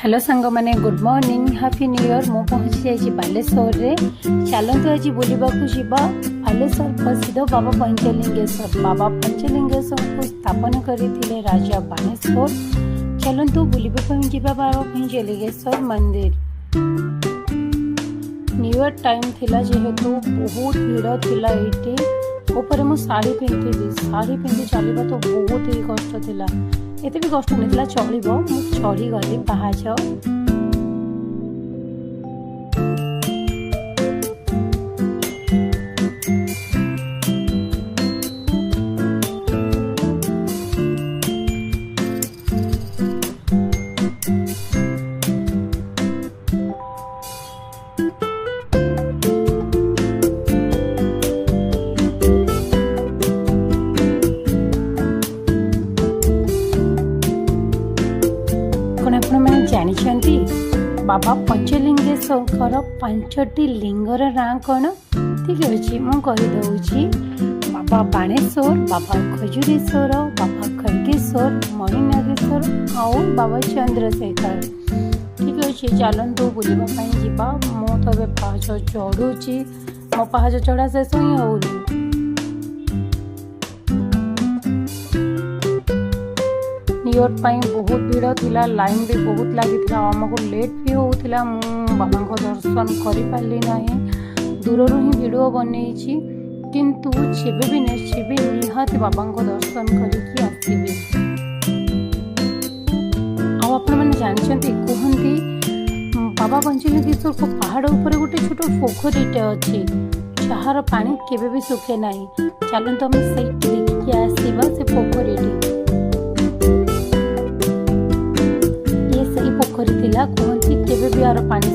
Hello सांग मैंने good morning happy new year. मु पहुंची जाइए बालेश्वर रे। चलतु आज बुलवाक जावा बालेश्वर प्रसिद्ध बाबा पंचलिंगेश्वर। बाबा पंचलिंगेश्वर को स्थापन करते राजा बाणेश्वर। चलतु बुलवाक जावा बाबा पंचलिंगेश्वर मंदिर। न्यू ईयर टाइम थिला जेहेतु बहुत भीड़ थिला एठी। ऊपर मु साड़ी पिंधि चलवा तो बहुत ही कष्ट थिला। एते भी कष्ट नहीं चलो मु चढ़ी गली पाहाच। जानी बाबा पंचलिंगेश्वर पांचटी लिंगर नाँ कौन ठीक अच्छे मुझे बाबा बाणेश्वर, बाबा खजुरेश्वर, बाबा खड़गेश्वर, मणिनागेश्वर आउ बाबा चंद्रशेखर। ठीक अच्छे चलतु बुलवाई जावा। मुझे पाहाच चढ़ुची मो पाहाच चढ़ा शेष ही होनी। न्यू ईयर बहुत भीड़ थिला, लाइन भी बहुत लगी आमको लेट भी होता। बाबा को दर्शन कर पारि ना। दूर ही वीडियो बन किंतु जेबे भी निहाती बाबा को दर्शन करके आसबे। आपने जानते कहते बाबा पंचलिंगेश्वर को पहाड़ ऊपर गोटे छोट पोखरीटे अच्छे जार पानी केबे भी सुखे ना। चलते आम से देखिए आसवा से पोखरीटे। पोखरी थिला कहती केबे भी यार पानी